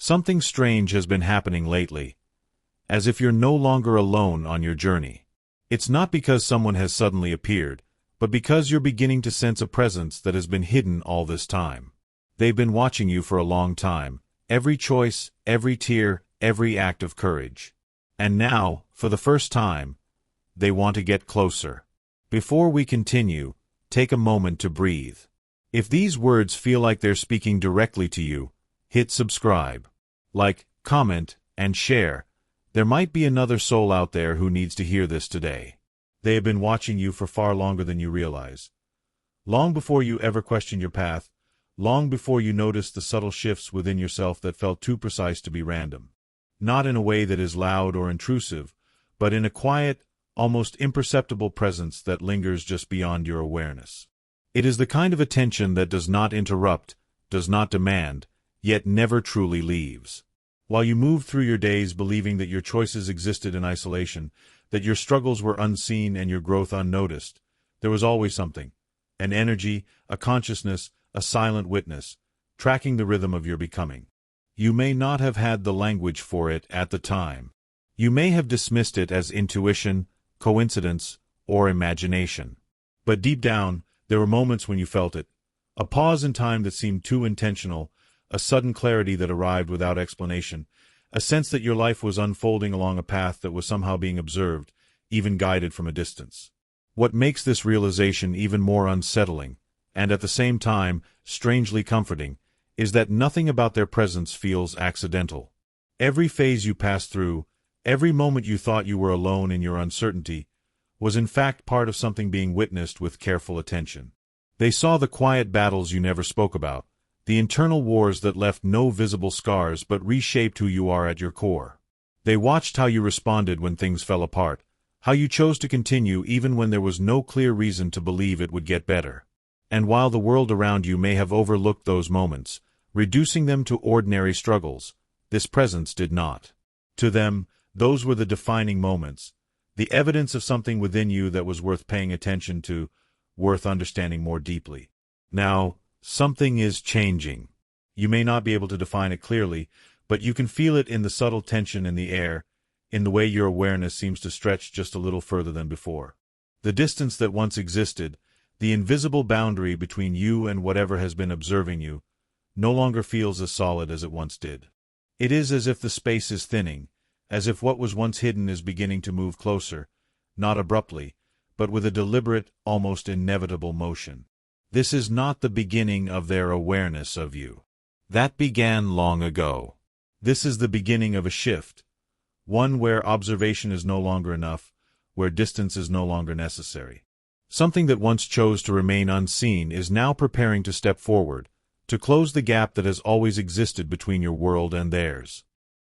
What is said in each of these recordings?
Something strange has been happening lately, as if you're no longer alone on your journey. It's not because someone has suddenly appeared, but because you're beginning to sense a presence that has been hidden all this time. They've been watching you for a long time, every choice, every tear, every act of courage. And now, for the first time, they want to get closer. Before we continue, take a moment to breathe. If these words feel like they're speaking directly to you, hit subscribe, like, comment, and share. There might be another soul out there who needs to hear this today. They have been watching you for far longer than you realize. Long before you ever questioned your path, long before you noticed the subtle shifts within yourself that felt too precise to be random. Not in a way that is loud or intrusive, but in a quiet, almost imperceptible presence that lingers just beyond your awareness. It is the kind of attention that does not interrupt, does not demand, yet never truly leaves. While you moved through your days believing that your choices existed in isolation, that your struggles were unseen and your growth unnoticed, there was always something, an energy, a consciousness, a silent witness, tracking the rhythm of your becoming. You may not have had the language for it at the time. You may have dismissed it as intuition, coincidence, or imagination. But deep down, there were moments when you felt it, a pause in time that seemed too intentional, a sudden clarity that arrived without explanation, a sense that your life was unfolding along a path that was somehow being observed, even guided from a distance. What makes this realization even more unsettling, and at the same time strangely comforting, is that nothing about their presence feels accidental. Every phase you passed through, every moment you thought you were alone in your uncertainty, was in fact part of something being witnessed with careful attention. They saw the quiet battles you never spoke about, the internal wars that left no visible scars but reshaped who you are at your core. They watched how you responded when things fell apart, how you chose to continue even when there was no clear reason to believe it would get better. And while the world around you may have overlooked those moments, reducing them to ordinary struggles, this presence did not. To them, those were the defining moments, the evidence of something within you that was worth paying attention to, worth understanding more deeply. Now, something is changing. You may not be able to define it clearly, but you can feel it in the subtle tension in the air, in the way your awareness seems to stretch just a little further than before. The distance that once existed, the invisible boundary between you and whatever has been observing you, no longer feels as solid as it once did. It is as if the space is thinning, as if what was once hidden is beginning to move closer, not abruptly, but with a deliberate, almost inevitable motion. This is not the beginning of their awareness of you. That began long ago. This is the beginning of a shift, one where observation is no longer enough, where distance is no longer necessary. Something that once chose to remain unseen is now preparing to step forward, to close the gap that has always existed between your world and theirs.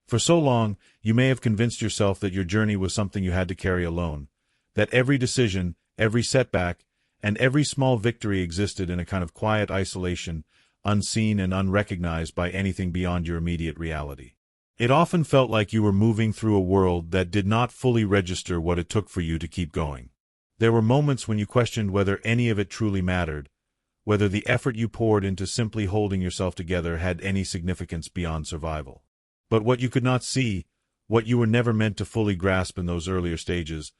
For so long, you may have convinced yourself that your journey was something you had to carry alone, that every decision, every setback, and every small victory existed in a kind of quiet isolation, unseen and unrecognized by anything beyond your immediate reality. It often felt like you were moving through a world that did not fully register what it took for you to keep going. There were moments when you questioned whether any of it truly mattered, whether the effort you poured into simply holding yourself together had any significance beyond survival. But what you could not see, what you were never meant to fully grasp in those earlier stages,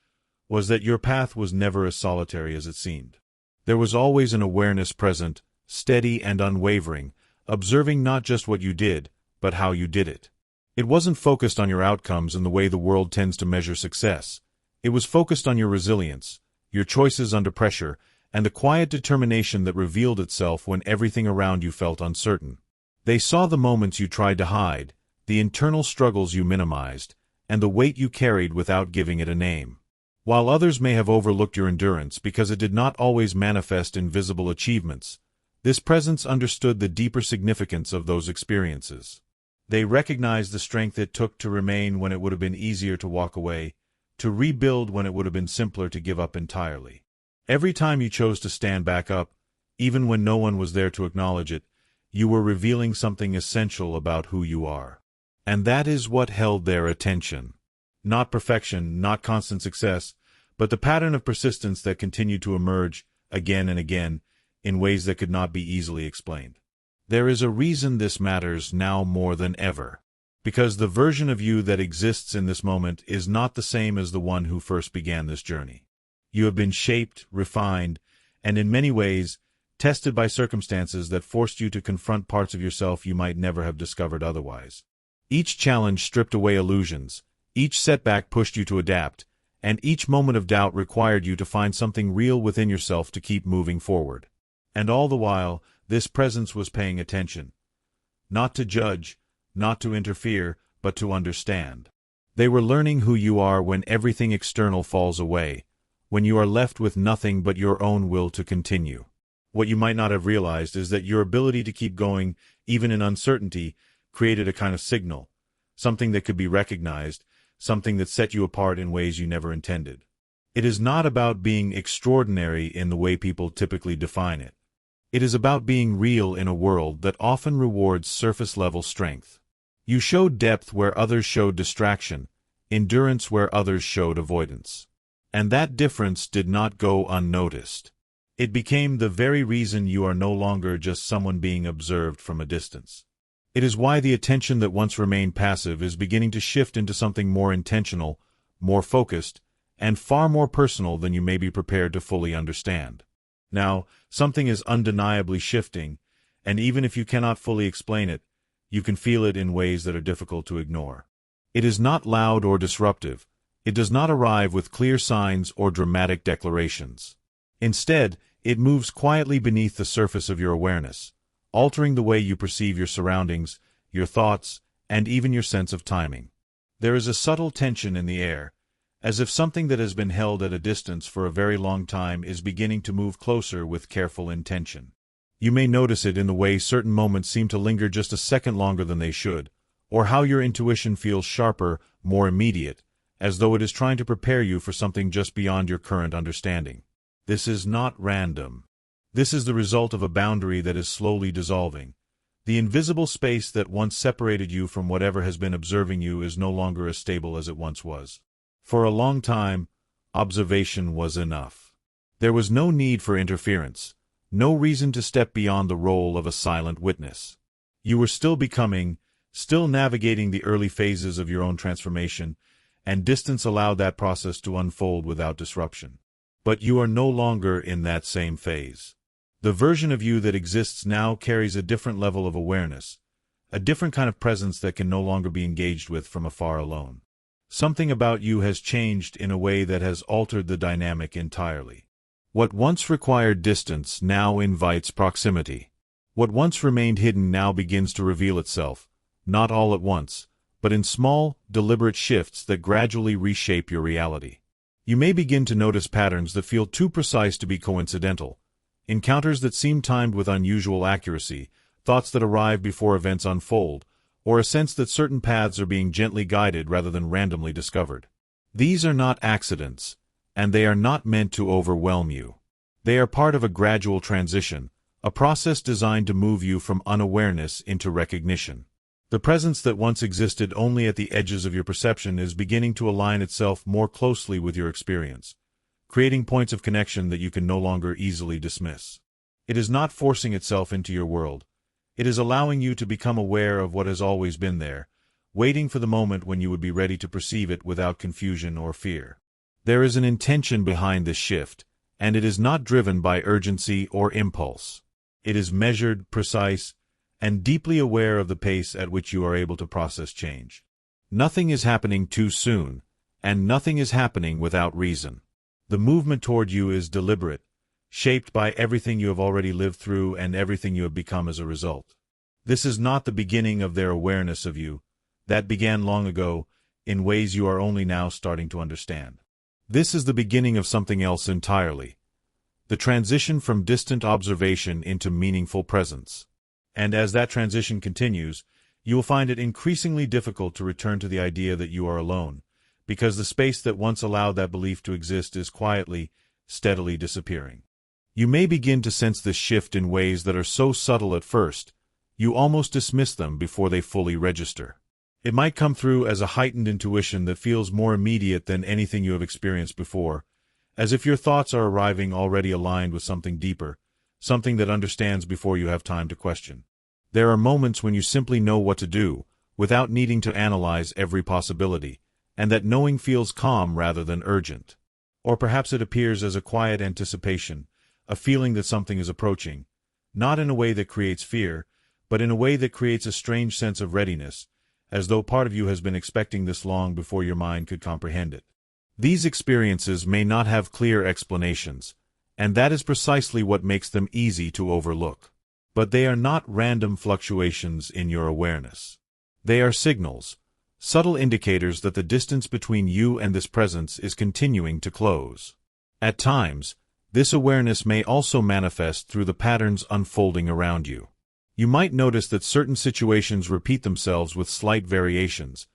was that your path was never as solitary as it seemed. There was always an awareness present, steady and unwavering, observing not just what you did, but how you did it. It wasn't focused on your outcomes in the way the world tends to measure success. It was focused on your resilience, your choices under pressure, and the quiet determination that revealed itself when everything around you felt uncertain. They saw the moments you tried to hide, the internal struggles you minimized, and the weight you carried without giving it a name. While others may have overlooked your endurance because it did not always manifest in visible achievements, this presence understood the deeper significance of those experiences. They recognized the strength it took to remain when it would have been easier to walk away, to rebuild when it would have been simpler to give up entirely. Every time you chose to stand back up, even when no one was there to acknowledge it, you were revealing something essential about who you are. And that is what held their attention. Not perfection, not constant success, but the pattern of persistence that continued to emerge, again and again, in ways that could not be easily explained. There is a reason this matters now more than ever. Because the version of you that exists in this moment is not the same as the one who first began this journey. You have been shaped, refined, and in many ways, tested by circumstances that forced you to confront parts of yourself you might never have discovered otherwise. Each challenge stripped away illusions, each setback pushed you to adapt, and each moment of doubt required you to find something real within yourself to keep moving forward. And all the while, this presence was paying attention. Not to judge, not to interfere, but to understand. They were learning who you are when everything external falls away, when you are left with nothing but your own will to continue. What you might not have realized is that your ability to keep going, even in uncertainty, created a kind of signal, something that could be recognized, something that set you apart in ways you never intended. It is not about being extraordinary in the way people typically define it. It is about being real in a world that often rewards surface-level strength. You showed depth where others showed distraction, endurance where others showed avoidance. And that difference did not go unnoticed. It became the very reason you are no longer just someone being observed from a distance. It is why the attention that once remained passive is beginning to shift into something more intentional, more focused, and far more personal than you may be prepared to fully understand. Now, something is undeniably shifting, and even if you cannot fully explain it, you can feel it in ways that are difficult to ignore. It is not loud or disruptive. It does not arrive with clear signs or dramatic declarations. Instead, it moves quietly beneath the surface of your awareness, altering the way you perceive your surroundings, your thoughts, and even your sense of timing. There is a subtle tension in the air, as if something that has been held at a distance for a very long time is beginning to move closer with careful intention. You may notice it in the way certain moments seem to linger just a second longer than they should, or how your intuition feels sharper, more immediate, as though it is trying to prepare you for something just beyond your current understanding. This is not random. This is the result of a boundary that is slowly dissolving. The invisible space that once separated you from whatever has been observing you is no longer as stable as it once was. For a long time, observation was enough. There was no need for interference, no reason to step beyond the role of a silent witness. You were still becoming, still navigating the early phases of your own transformation, and distance allowed that process to unfold without disruption. But you are no longer in that same phase. The version of you that exists now carries a different level of awareness, a different kind of presence that can no longer be engaged with from afar alone. Something about you has changed in a way that has altered the dynamic entirely. What once required distance now invites proximity. What once remained hidden now begins to reveal itself, not all at once, but in small, deliberate shifts that gradually reshape your reality. You may begin to notice patterns that feel too precise to be coincidental, encounters that seem timed with unusual accuracy, thoughts that arrive before events unfold, or a sense that certain paths are being gently guided rather than randomly discovered. These are not accidents, and they are not meant to overwhelm you. They are part of a gradual transition, a process designed to move you from unawareness into recognition. The presence that once existed only at the edges of your perception is beginning to align itself more closely with your experience, creating points of connection that you can no longer easily dismiss. It is not forcing itself into your world. It is allowing you to become aware of what has always been there, waiting for the moment when you would be ready to perceive it without confusion or fear. There is an intention behind this shift, and it is not driven by urgency or impulse. It is measured, precise, and deeply aware of the pace at which you are able to process change. Nothing is happening too soon, and nothing is happening without reason. The movement toward you is deliberate, shaped by everything you have already lived through and everything you have become as a result. This is not the beginning of their awareness of you. That began long ago, in ways you are only now starting to understand. This is the beginning of something else entirely. The transition from distant observation into meaningful presence. And as that transition continues, you will find it increasingly difficult to return to the idea that you are alone, because the space that once allowed that belief to exist is quietly, steadily disappearing. You may begin to sense this shift in ways that are so subtle at first, you almost dismiss them before they fully register. It might come through as a heightened intuition that feels more immediate than anything you have experienced before, as if your thoughts are arriving already aligned with something deeper, something that understands before you have time to question. There are moments when you simply know what to do, without needing to analyze every possibility, and that knowing feels calm rather than urgent. Or perhaps it appears as a quiet anticipation, a feeling that something is approaching, not in a way that creates fear, but in a way that creates a strange sense of readiness, as though part of you has been expecting this long before your mind could comprehend it. These experiences may not have clear explanations, and that is precisely what makes them easy to overlook. But they are not random fluctuations in your awareness. They are signals, subtle indicators that the distance between you and this presence is continuing to close. At times, this awareness may also manifest through the patterns unfolding around you. You might notice that certain situations repeat themselves with slight variations,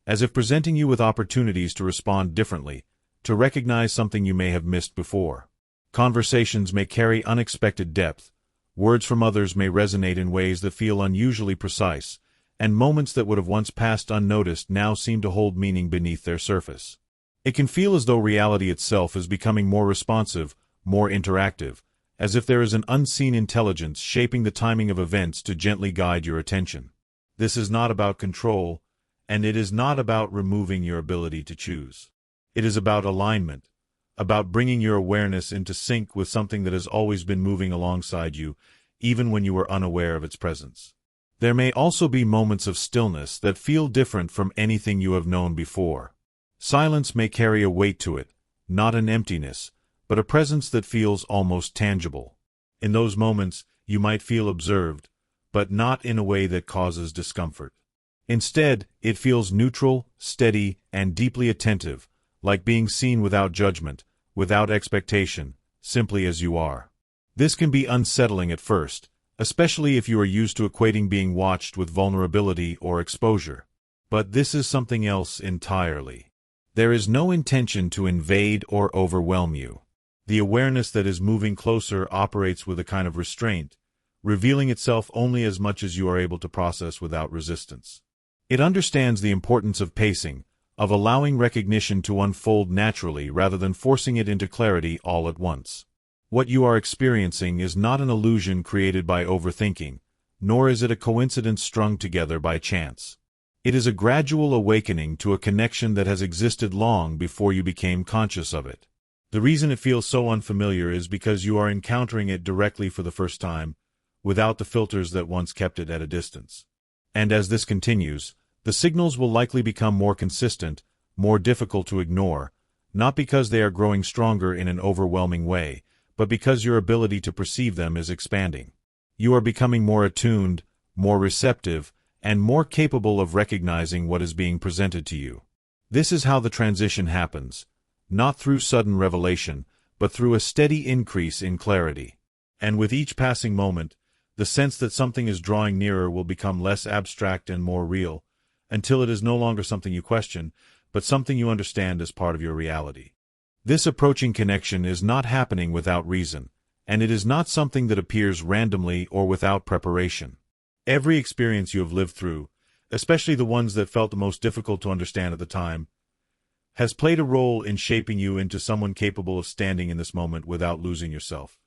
as if presenting you with opportunities to respond differently, to recognize something you may have missed before. Conversations may carry unexpected depth, words from others may resonate in ways that feel unusually precise, and moments that would have once passed unnoticed now seem to hold meaning beneath their surface. It can feel as though reality itself is becoming more responsive, more interactive, as if there is an unseen intelligence shaping the timing of events to gently guide your attention. This is not about control, and it is not about removing your ability to choose. It is about alignment, about bringing your awareness into sync with something that has always been moving alongside you, even when you were unaware of its presence. There may also be moments of stillness that feel different from anything you have known before. Silence may carry a weight to it, not an emptiness, but a presence that feels almost tangible. In those moments, you might feel observed, but not in a way that causes discomfort. Instead, it feels neutral, steady, and deeply attentive, like being seen without judgment, without expectation, simply as you are. This can be unsettling at first, especially if you are used to equating being watched with vulnerability or exposure. But this is something else entirely. There is no intention to invade or overwhelm you. The awareness that is moving closer operates with a kind of restraint, revealing itself only as much as you are able to process without resistance. It understands the importance of pacing, of allowing recognition to unfold naturally rather than forcing it into clarity all at once. What you are experiencing is not an illusion created by overthinking, nor is it a coincidence strung together by chance. It is a gradual awakening to a connection that has existed long before you became conscious of it. The reason it feels so unfamiliar is because you are encountering it directly for the first time, without the filters that once kept it at a distance. And as this continues, the signals will likely become more consistent, more difficult to ignore, not because they are growing stronger in an overwhelming way, but because your ability to perceive them is expanding. You are becoming more attuned, more receptive, and more capable of recognizing what is being presented to you. This is how the transition happens, not through sudden revelation, but through a steady increase in clarity. And with each passing moment, the sense that something is drawing nearer will become less abstract and more real, until it is no longer something you question, but something you understand as part of your reality. This approaching connection is not happening without reason, and it is not something that appears randomly or without preparation. Every experience you have lived through, especially the ones that felt the most difficult to understand at the time, has played a role in shaping you into someone capable of standing in this moment without losing yourself.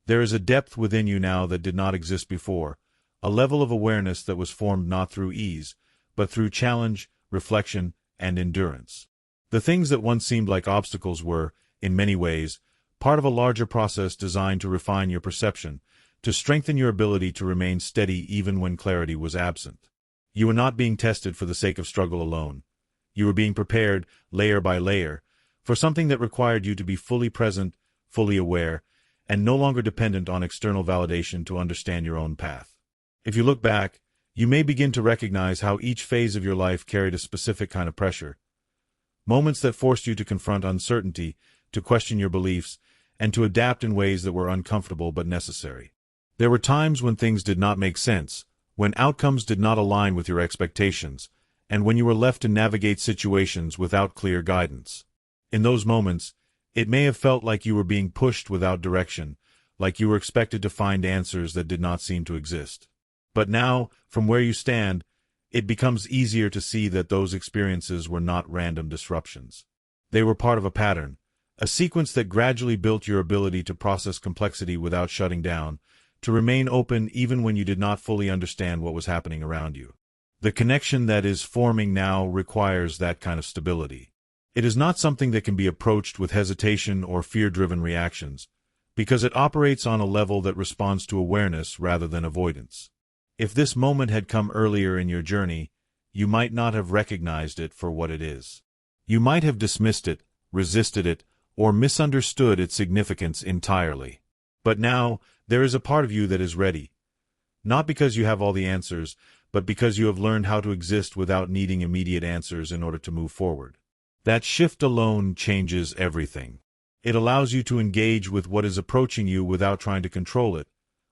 There is a depth within you now that did not exist before, a level of awareness that was formed not through ease, but through challenge, reflection, and endurance. The things that once seemed like obstacles were, in many ways, part of a larger process designed to refine your perception, to strengthen your ability to remain steady even when clarity was absent. You were not being tested for the sake of struggle alone. You were being prepared, layer by layer, for something that required you to be fully present, fully aware, and no longer dependent on external validation to understand your own path. If you look back, you may begin to recognize how each phase of your life carried a specific kind of pressure. Moments that forced you to confront uncertainty, to question your beliefs, and to adapt in ways that were uncomfortable but necessary. There were times when things did not make sense, when outcomes did not align with your expectations, and when you were left to navigate situations without clear guidance. In those moments, it may have felt like you were being pushed without direction, like you were expected to find answers that did not seem to exist. But now, from where you stand, it becomes easier to see that those experiences were not random disruptions. They were part of a pattern, a sequence that gradually built your ability to process complexity without shutting down, to remain open even when you did not fully understand what was happening around you. The connection that is forming now requires that kind of stability. It is not something that can be approached with hesitation or fear-driven reactions, because it operates on a level that responds to awareness rather than avoidance. If this moment had come earlier in your journey, you might not have recognized it for what it is. You might have dismissed it, resisted it, or misunderstood its significance entirely. But now, there is a part of you that is ready. Not because you have all the answers, but because you have learned how to exist without needing immediate answers in order to move forward. That shift alone changes everything. It allows you to engage with what is approaching you without trying to control it,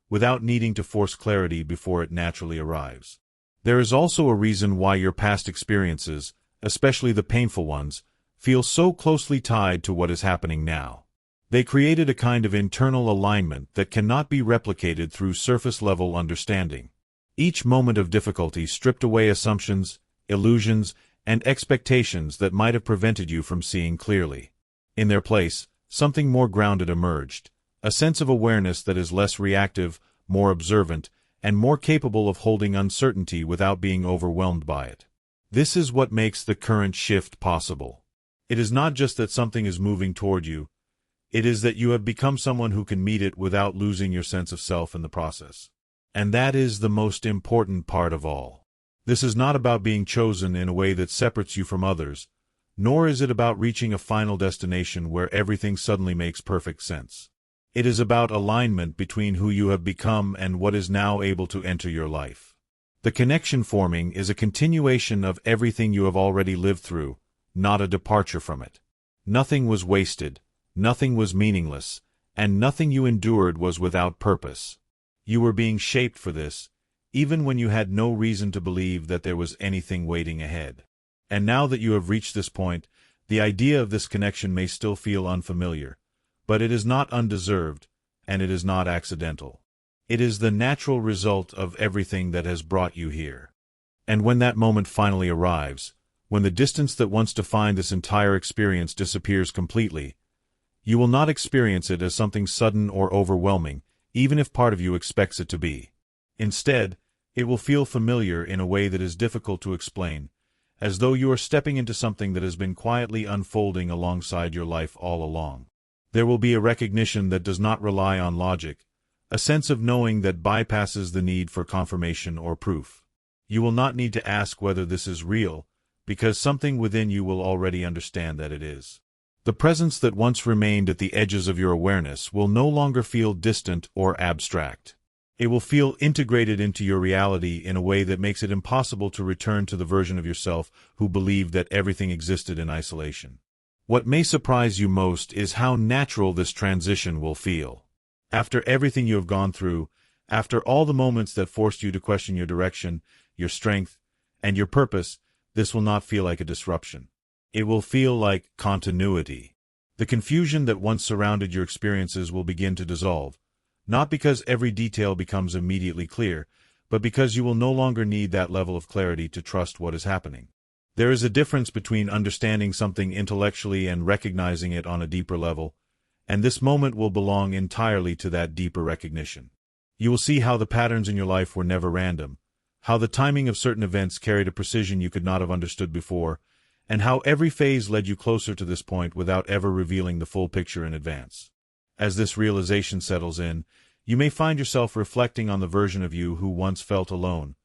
without needing to force clarity before it naturally arrives. There is also a reason why your past experiences, especially the painful ones, feel so closely tied to what is happening now. They created a kind of internal alignment that cannot be replicated through surface-level understanding. Each moment of difficulty stripped away assumptions, illusions, and expectations that might have prevented you from seeing clearly. In their place, something more grounded emerged, a sense of awareness that is less reactive, more observant, and more capable of holding uncertainty without being overwhelmed by it. This is what makes the current shift possible. It is not just that something is moving toward you, it is that you have become someone who can meet it without losing your sense of self in the process. And that is the most important part of all. This is not about being chosen in a way that separates you from others, nor is it about reaching a final destination where everything suddenly makes perfect sense. It is about alignment between who you have become and what is now able to enter your life. The connection forming is a continuation of everything you have already lived through, not a departure from it. Nothing was wasted, nothing was meaningless, and nothing you endured was without purpose. You were being shaped for this, even when you had no reason to believe that there was anything waiting ahead. And now that you have reached this point, the idea of this connection may still feel unfamiliar, but it is not undeserved, and it is not accidental. It is the natural result of everything that has brought you here. And when that moment finally arrives, when the distance that once defined this entire experience disappears completely, you will not experience it as something sudden or overwhelming, even if part of you expects it to be. Instead, it will feel familiar in a way that is difficult to explain, as though you are stepping into something that has been quietly unfolding alongside your life all along. There will be a recognition that does not rely on logic, a sense of knowing that bypasses the need for confirmation or proof. You will not need to ask whether this is real, because something within you will already understand that it is. The presence that once remained at the edges of your awareness will no longer feel distant or abstract. It will feel integrated into your reality in a way that makes it impossible to return to the version of yourself who believed that everything existed in isolation. What may surprise you most is how natural this transition will feel. After everything you have gone through, after all the moments that forced you to question your direction, your strength, and your purpose, this will not feel like a disruption. It will feel like continuity. The confusion that once surrounded your experiences will begin to dissolve, not because every detail becomes immediately clear, but because you will no longer need that level of clarity to trust what is happening. There is a difference between understanding something intellectually and recognizing it on a deeper level, and this moment will belong entirely to that deeper recognition. You will see how the patterns in your life were never random, how the timing of certain events carried a precision you could not have understood before, and how every phase led you closer to this point without ever revealing the full picture in advance. As this realization settles in, you may find yourself reflecting on the version of you who once felt alone,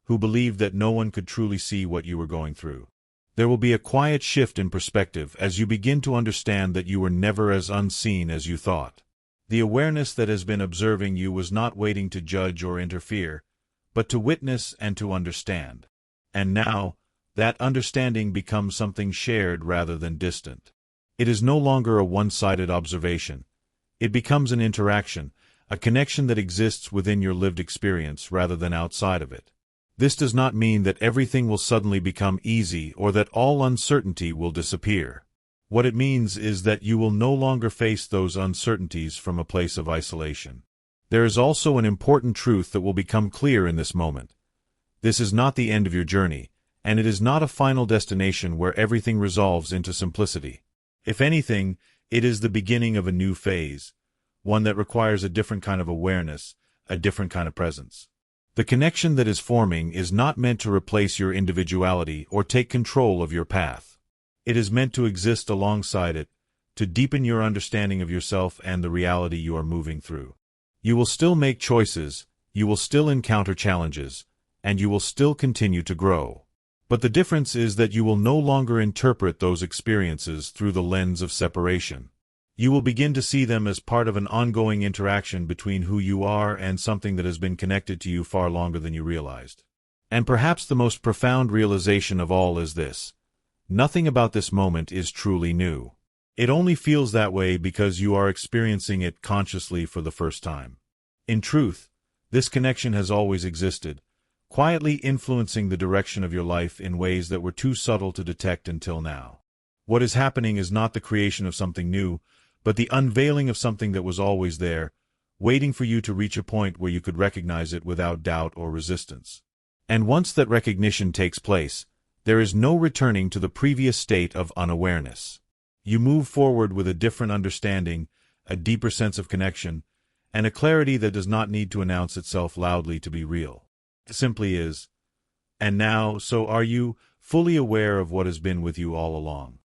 who believed that no one could truly see what you were going through. There will be a quiet shift in perspective as you begin to understand that you were never as unseen as you thought. The awareness that has been observing you was not waiting to judge or interfere, but to witness and to understand. And now, that understanding becomes something shared rather than distant. It is no longer a one-sided observation. It becomes an interaction, a connection that exists within your lived experience rather than outside of it. This does not mean that everything will suddenly become easy or that all uncertainty will disappear. What it means is that you will no longer face those uncertainties from a place of isolation. There is also an important truth that will become clear in this moment. This is not the end of your journey, and it is not a final destination where everything resolves into simplicity. If anything, it is the beginning of a new phase, one that requires a different kind of awareness, a different kind of presence. The connection that is forming is not meant to replace your individuality or take control of your path. It is meant to exist alongside it, to deepen your understanding of yourself and the reality you are moving through. You will still make choices, you will still encounter challenges, and you will still continue to grow. But the difference is that you will no longer interpret those experiences through the lens of separation. You will begin to see them as part of an ongoing interaction between who you are and something that has been connected to you far longer than you realized. And perhaps the most profound realization of all is this: nothing about this moment is truly new. It only feels that way because you are experiencing it consciously for the first time. In truth, this connection has always existed, quietly influencing the direction of your life in ways that were too subtle to detect until now. What is happening is not the creation of something new, but the unveiling of something that was always there, waiting for you to reach a point where you could recognize it without doubt or resistance. And once that recognition takes place, there is no returning to the previous state of unawareness. You move forward with a different understanding, a deeper sense of connection, and a clarity that does not need to announce itself loudly to be real. It simply is. And now, so are you, fully aware of what has been with you all along.